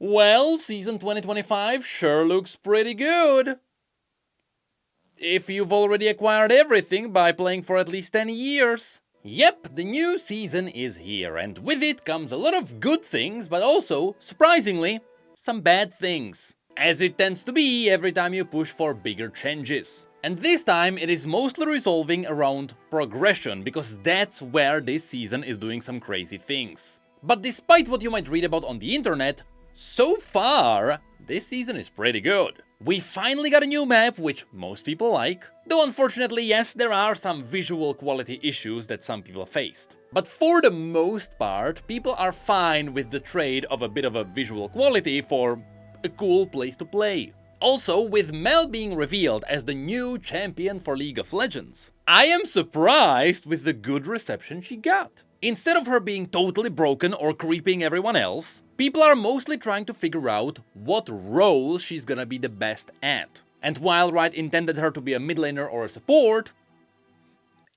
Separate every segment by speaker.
Speaker 1: Well, season 2025 sure looks pretty good. If you've already acquired everything by playing for at least 10 years. Yep, the new season is here, and with it comes a lot of good things, but also, surprisingly, some bad things. As it tends to be every time you push for bigger changes. And this time it is mostly resolving around progression, because that's where this season is doing some crazy things. But despite what you might read about on the internet, so far, this season is pretty good. We finally got a new map, which most people like. Though unfortunately, yes, there are some visual quality issues that some people faced. But for the most part, people are fine with the trade of a bit of a visual quality for a cool place to play. Also, with Mel being revealed as the new champion for League of Legends, I am surprised with the good reception she got. Instead of her being totally broken or creeping everyone else, people are mostly trying to figure out what role she's gonna be the best at. And while Riot intended her to be a mid laner or a support,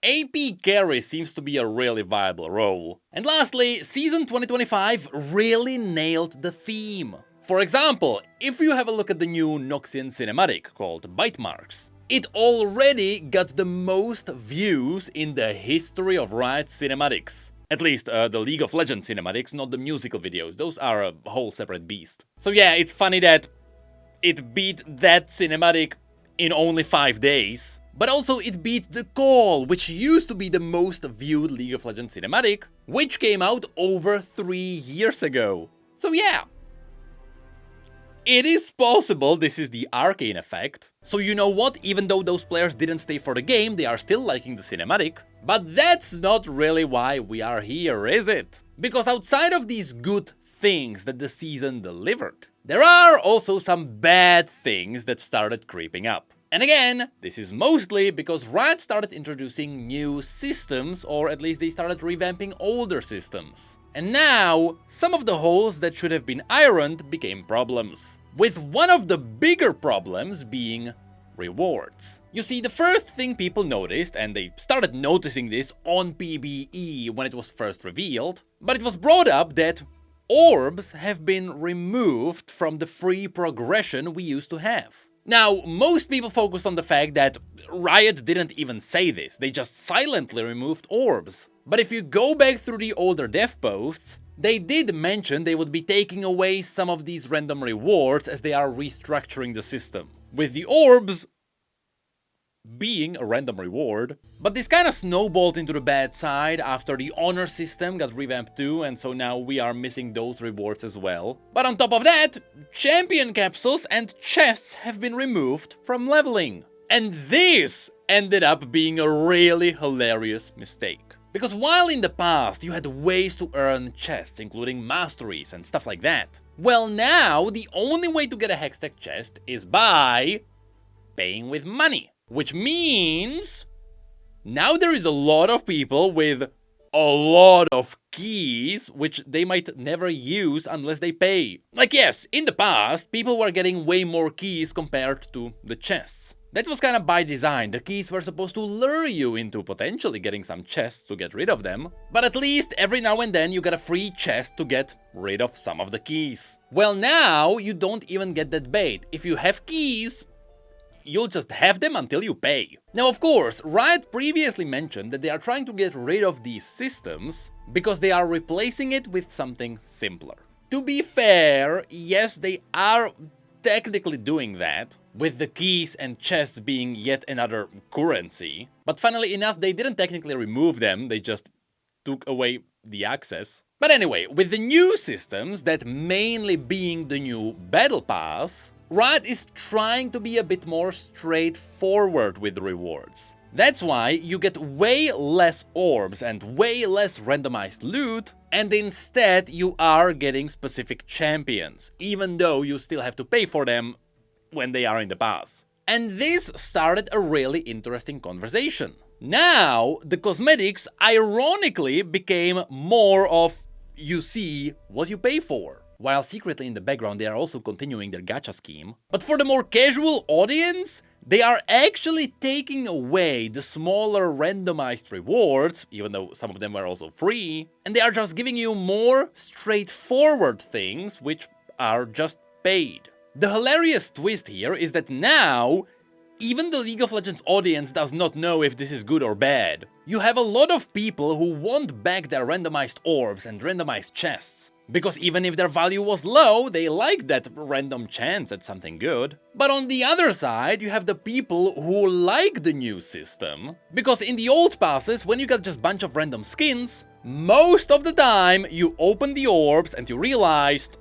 Speaker 1: AP carry seems to be a really viable role. And lastly, season 2025 really nailed the theme. For example, if you have a look at the new Noxian cinematic called Bite Marks, it already got the most views in the history of Riot cinematics. At least the League of Legends cinematics, not the musical videos. Those are a whole separate beast. So yeah, it's funny that it beat that cinematic in only 5 days. But also it beat The Call, which used to be the most viewed League of Legends cinematic, which came out over 3 years ago. So yeah. It is possible this is the Arcane effect. So you know what, even though those players didn't stay for the game, they are still liking the cinematic. But that's not really why we are here, is it? Because outside of these good things that the season delivered, there are also some bad things that started creeping up. And again, this is mostly because Riot started introducing new systems, or at least they started revamping older systems. And now, some of the holes that should have been ironed became problems. With one of the bigger problems being rewards. You see, the first thing people noticed, and they started noticing this on PBE when it was first revealed, but it was brought up that orbs have been removed from the free progression we used to have. Now, most people focus on the fact that Riot didn't even say this, they just silently removed orbs. But if you go back through the older dev posts, they did mention they would be taking away some of these random rewards as they are restructuring the system, with the orbs being a random reward. But this kind of snowballed into the bad side after the honor system got revamped too, and so now we are missing those rewards as well. But on top of that, champion capsules and chests have been removed from leveling. And this ended up being a really hilarious mistake. Because while in the past you had ways to earn chests, including masteries and stuff like that, well now the only way to get a Hextech chest is by paying with money. Which means now there is a lot of people with a lot of keys, which they might never use unless they pay. Like yes, in the past, people were getting way more keys compared to the chests. That was kind of by design, the keys were supposed to lure you into potentially getting some chests to get rid of them, but at least every now and then you get a free chest to get rid of some of the keys. Well now, you don't even get that bait. If you have keys, you'll just have them until you pay. Now of course, Riot previously mentioned that they are trying to get rid of these systems because they are replacing it with something simpler. To be fair, yes, they are technically doing that, with the keys and chests being yet another currency. But funnily enough, they didn't technically remove them, they just took away the access. But anyway, with the new systems, that mainly being the new Battle Pass, Riot is trying to be a bit more straightforward with the rewards. That's why you get way less orbs and way less randomized loot, and instead you are getting specific champions, even though you still have to pay for them when they are in the pass. And this started a really interesting conversation. Now, the cosmetics ironically became more of you see what you pay for. While secretly in the background they are also continuing their gacha scheme. But for the more casual audience, they are actually taking away the smaller randomized rewards, even though some of them were also free, and they are just giving you more straightforward things, which are just paid. The hilarious twist here is that now, even the League of Legends audience does not know if this is good or bad. You have a lot of people who want back their randomized orbs and randomized chests. Because even if their value was low, they like that random chance at something good. But on the other side, you have the people who like the new system. Because in the old passes, when you got just a bunch of random skins, most of the time you open the orbs and you realized,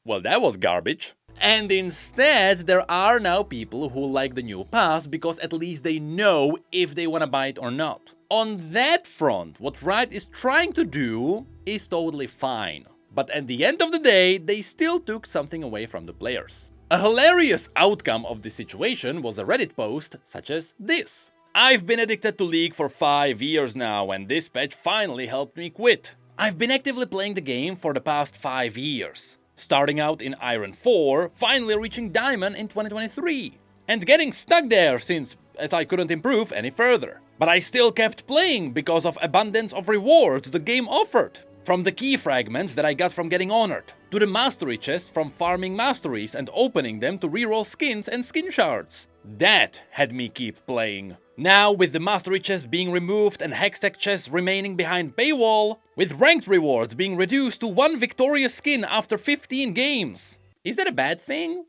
Speaker 1: well, that was garbage. And instead, there are now people who like the new pass because at least they know if they wanna buy it or not. On that front, what Riot is trying to do is totally fine. But at the end of the day, they still took something away from the players. A hilarious outcome of this situation was a Reddit post such as this. I've been addicted to League for 5 years now, and this patch finally helped me quit. I've been actively playing the game for the past 5 years. Starting out in Iron 4, finally reaching Diamond in 2023. And getting stuck there since as I couldn't improve any further. But I still kept playing because of abundance of rewards the game offered. From the key fragments that I got from getting honored, to the mastery chests from farming masteries and opening them to reroll skins and skin shards. That had me keep playing. Now, with the mastery chests being removed and hextech chests remaining behind paywall, with ranked rewards being reduced to 1 victorious skin after 15 games. Is that a bad thing?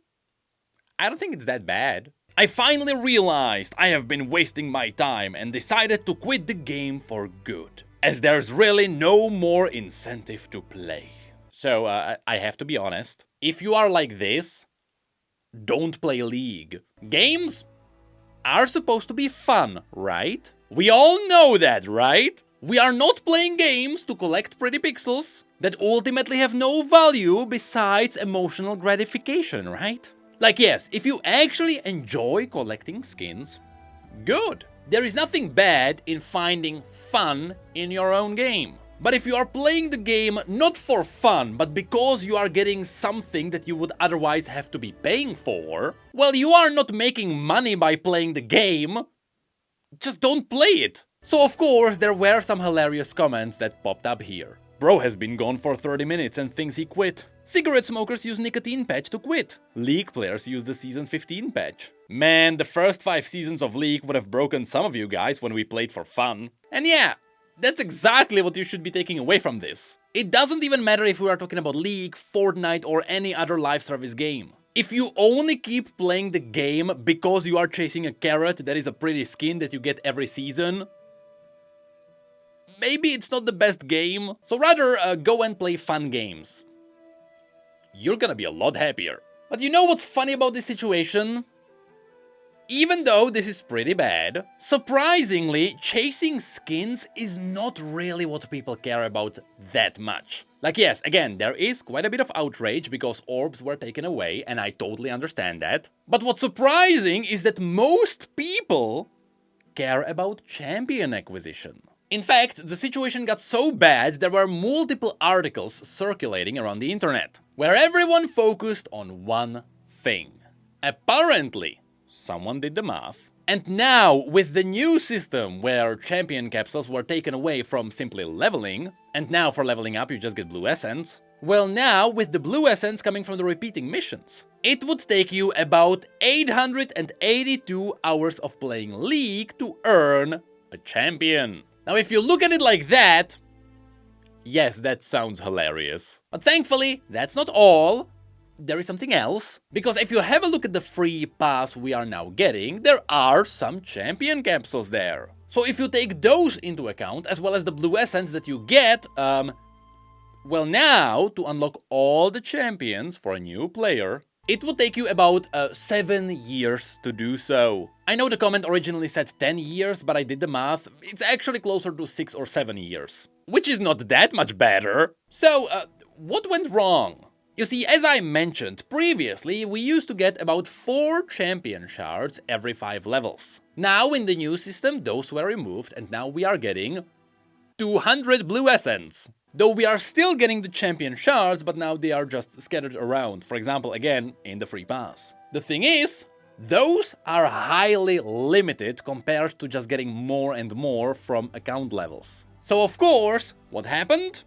Speaker 1: I don't think it's that bad. I finally realized I have been wasting my time and decided to quit the game for good, as there's really no more incentive to play. So, I have to be honest, if you are like this, don't play League. Games are supposed to be fun, right? We all know that, right? We are not playing games to collect pretty pixels that ultimately have no value besides emotional gratification, right? Like, yes, if you actually enjoy collecting skins, good. There is nothing bad in finding fun in your own game. But if you are playing the game not for fun, but because you are getting something that you would otherwise have to be paying for, well, you are not making money by playing the game. Just don't play it. So of course, there were some hilarious comments that popped up here. Bro has been gone for 30 minutes and thinks he quit. Cigarette smokers use nicotine patch to quit. League players use the season 15 patch. Man, the first 5 seasons of League would have broken some of you guys when we played for fun. And yeah, that's exactly what you should be taking away from this. It doesn't even matter if we are talking about League, Fortnite or any other live service game. If you only keep playing the game because you are chasing a carrot that is a pretty skin that you get every season, maybe it's not the best game, so rather go and play fun games. You're gonna be a lot happier. But you know what's funny about this situation? Even though this is pretty bad, surprisingly, chasing skins is not really what people care about that much. Like, yes, again, there is quite a bit of outrage because orbs were taken away, and I totally understand that. But what's surprising is that most people care about champion acquisition. In fact, the situation got so bad there were multiple articles circulating around the internet, where everyone focused on one thing. Apparently, someone did the math, and now with the new system where champion capsules were taken away from simply leveling, and now for leveling up you just get blue essence, well now with the blue essence coming from the repeating missions, it would take you about 882 hours of playing League to earn a champion. Now if you look at it like that, yes, that sounds hilarious. But thankfully, that's not all. There is something else. Because if you have a look at the free pass we are now getting, there are some champion capsules there. So if you take those into account, as well as the blue essence that you get, well now, to unlock all the champions for a new player, it would take you about 7 years to do so. I know the comment originally said 10 years, but I did the math. It's actually closer to 6 or 7 years. Which is not that much better. So, what went wrong? You see, as I mentioned previously, we used to get about 4 champion shards every 5 levels. Now in the new system, those were removed, and now we are getting 200 blue essence. Though we are still getting the champion shards, but now they are just scattered around, for example, again, in the free pass. The thing is, those are highly limited compared to just getting more and more from account levels. So of course, what happened?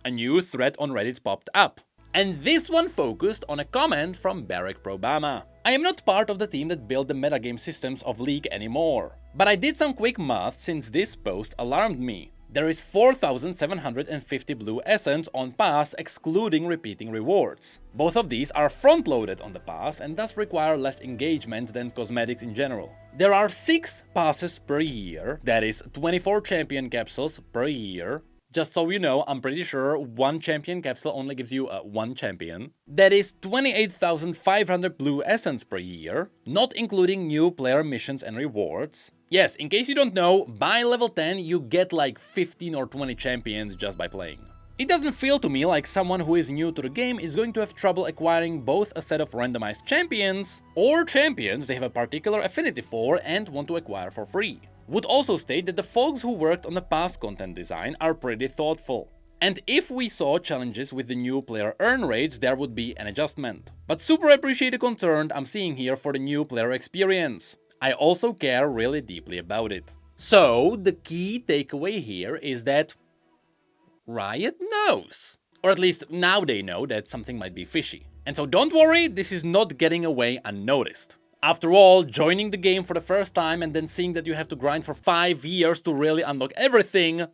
Speaker 1: A new thread on Reddit popped up. And this one focused on a comment from Barack Obama. I am not part of the team that built the metagame systems of League anymore, but I did some quick math since this post alarmed me. There is 4,750 blue essence on pass excluding repeating rewards. Both of these are front-loaded on the pass and thus require less engagement than cosmetics in general. There are 6 passes per year, that is 24 champion capsules per year. Just so you know, I'm pretty sure one champion capsule only gives you one champion. That is 28,500 blue essence per year, not including new player missions and rewards. Yes, in case you don't know, by level 10 you get like 15 or 20 champions just by playing. It doesn't feel to me like someone who is new to the game is going to have trouble acquiring both a set of randomized champions or champions they have a particular affinity for and want to acquire for free. Would also state that the folks who worked on the past content design are pretty thoughtful. And if we saw challenges with the new player earn rates, there would be an adjustment. But super appreciate the concern I'm seeing here for the new player experience. I also care really deeply about it. So, the key takeaway here is that Riot knows. Or at least now they know that something might be fishy. And so don't worry, this is not getting away unnoticed. After all, joining the game for the first time and then seeing that you have to grind for 5 years to really unlock everything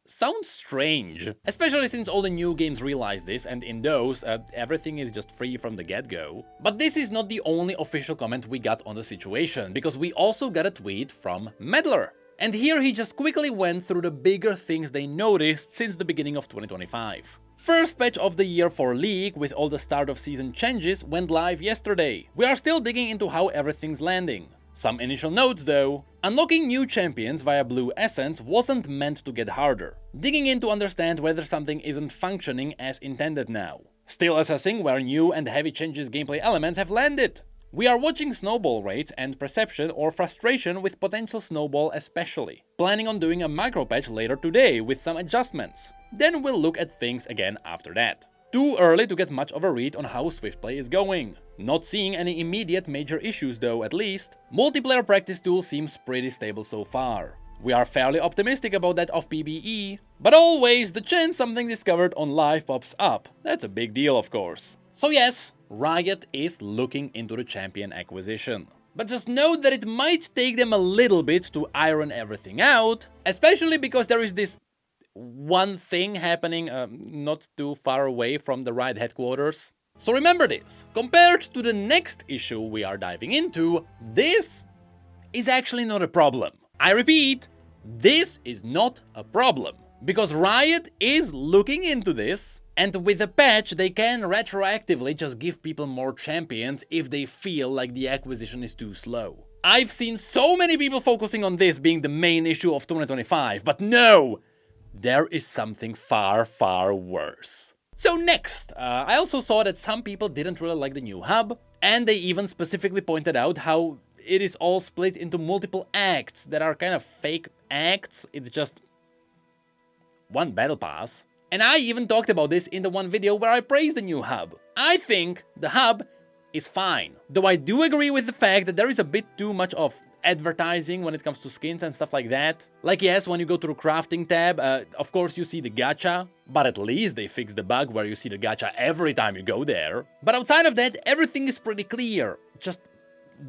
Speaker 1: sounds strange. Especially since all the new games realize this, and in those, everything is just free from the get-go. But this is not the only official comment we got on the situation, because we also got a tweet from Meddler. And here he just quickly went through the bigger things they noticed since the beginning of 2025. First patch of the year for League with all the start of season changes went live yesterday. We are still digging into how everything's landing. Some initial notes though. Unlocking new champions via blue essence wasn't meant to get harder. Digging in to understand whether something isn't functioning as intended now. Still assessing where new and heavy changes gameplay elements have landed. We are watching snowball rates and perception or frustration with potential snowball especially. Planning on doing a micro patch later today with some adjustments. Then we'll look at things again after that. Too early to get much of a read on how Swift play is going. Not seeing any immediate major issues though, at least. Multiplayer practice tool seems pretty stable so far. We are fairly optimistic about that of PBE, but always the chance something discovered on live pops up. That's a big deal, of course. So yes, Riot is looking into the champion acquisition. But just note that it might take them a little bit to iron everything out, especially because there is this one thing happening not too far away from the Riot headquarters. So remember this, compared to the next issue we are diving into, this is actually not a problem. I repeat, this is not a problem. Because Riot is looking into this, and with a patch they can retroactively just give people more champions if they feel like the acquisition is too slow. I've seen so many people focusing on this being the main issue of 2025, but no! There is something far, far worse. So next, I also saw that some people didn't really like the new hub, and they even specifically pointed out how it is all split into multiple acts that are kind of fake acts. It's just one battle pass. And I even talked about this in the one video where I praised the new hub. I think the hub is fine. Though I do agree with the fact that there is a bit too much of advertising when it comes to skins and stuff like that. Like yes, when you go to the crafting tab, of course you see the gacha, but at least they fixed the bug where you see the gacha every time you go there. But outside of that, everything is pretty clear. Just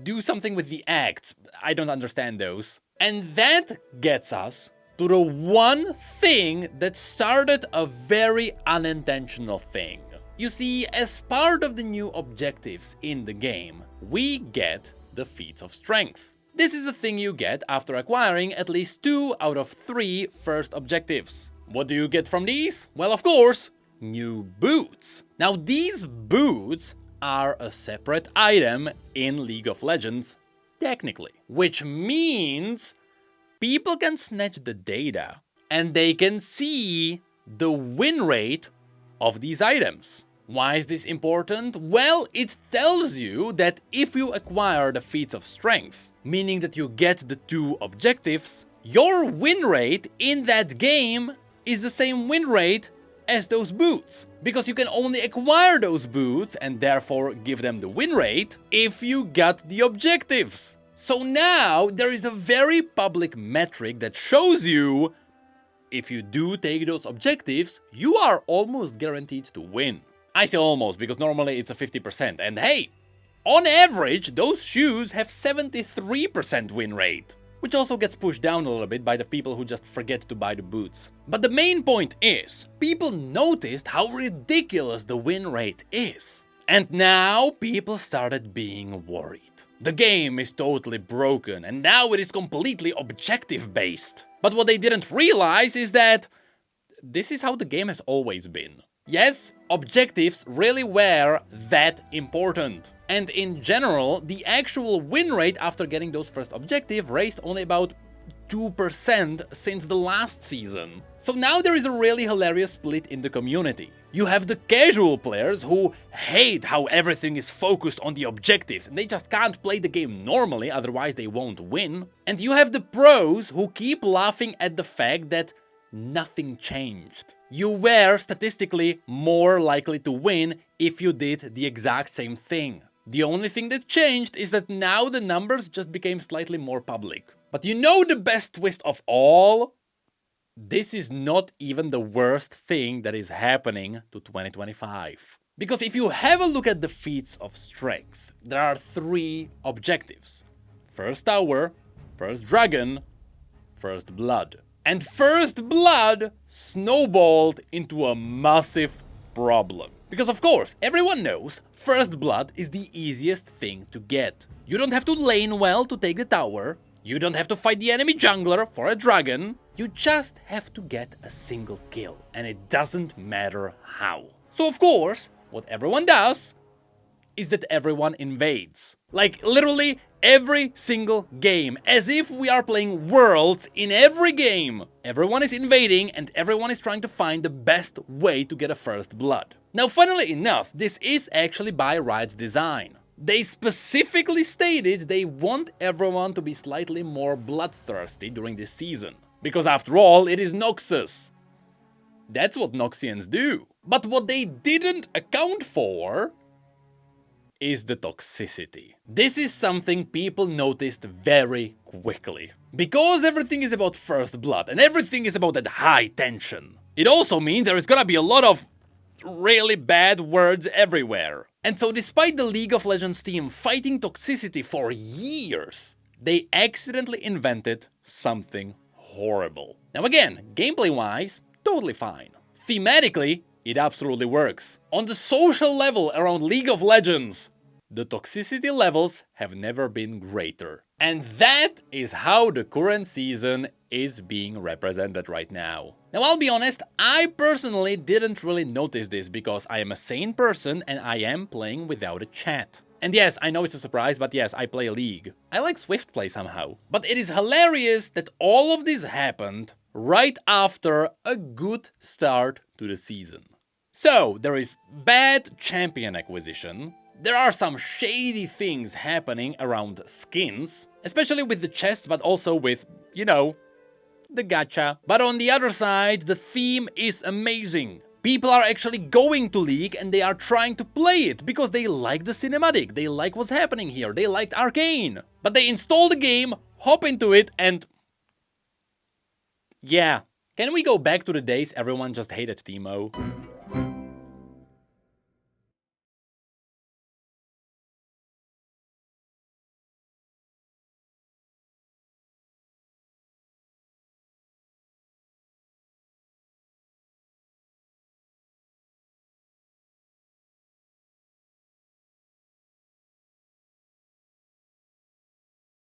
Speaker 1: do something with the acts. I don't understand those. And that gets us to the one thing that started a very unintentional thing. You see, as part of the new objectives in the game, we get the Feats of Strength. This is a thing you get after acquiring at least 2 out of 3 first objectives. What do you get from these? Well, of course, new boots. Now, these boots are a separate item in League of Legends, technically. Which means people can snatch the data and they can see the win rate of these items. Why is this important? Well, it tells you that if you acquire the Feats of Strength, meaning that you get the 2 objectives, your win rate in that game is the same win rate as those boots. Because you can only acquire those boots and therefore give them the win rate if you got the objectives. So now there is a very public metric that shows you if you do take those objectives, you are almost guaranteed to win. I say almost because normally it's a 50%, and hey, on average, those shoes have 73% win rate, which also gets pushed down a little bit by the people who just forget to buy the boots. But the main point is, people noticed how ridiculous the win rate is. And now people started being worried. The game is totally broken, and now it is completely objective-based. But what they didn't realize is that this is how the game has always been. Yes, objectives really were that important. And in general, the actual win rate after getting those first objective raised only about 2% since the last season. So now there is a really hilarious split in the community. You have the casual players who hate how everything is focused on the objectives and they just can't play the game normally, otherwise they won't win. And you have the pros who keep laughing at the fact that nothing changed. You were statistically more likely to win if you did the exact same thing. The only thing that changed is that now the numbers just became slightly more public. But you know the best twist of all? This is not even the worst thing that is happening to 2025. Because if you have a look at the feats of strength, there are 3 objectives. First tower, first dragon, first blood. And first blood snowballed into a massive problem. Because of course, everyone knows first blood is the easiest thing to get. You don't have to lane well to take the tower. You don't have to fight the enemy jungler for a dragon. You just have to get a single kill. And it doesn't matter how. So of course, what everyone does is that everyone invades. Like literally every single game, as if we are playing Worlds in every game. Everyone is invading and everyone is trying to find the best way to get a first blood. Now, funnily enough, this is actually by Riot's design. They specifically stated they want everyone to be slightly more bloodthirsty during this season. Because after all, it is Noxus. That's what Noxians do. But what they didn't account for is the toxicity. This is something people noticed very quickly. Because everything is about first blood and everything is about that high tension. It also means there is gonna be a lot of really bad words everywhere. And so despite the League of Legends team fighting toxicity for years, they accidentally invented something horrible. Now again, gameplay-wise, totally fine. Thematically, it absolutely works. On the social level around League of Legends, the toxicity levels have never been greater. And that is how the current season is being represented right now. Now I'll be honest, I personally didn't really notice this because I am a sane person and I am playing without a chat. And yes, I know it's a surprise, but yes, I play League. I like Swift play somehow. But it is hilarious that all of this happened right after a good start to the season. So, there is bad champion acquisition, there are some shady things happening around skins, especially with the chests, but also with, you know, the gacha. But on the other side, the theme is amazing. People are actually going to League and they are trying to play it because they like the cinematic, they like what's happening here, they liked Arcane. But they install the game, hop into it and... yeah. Can we go back to the days everyone just hated Teemo?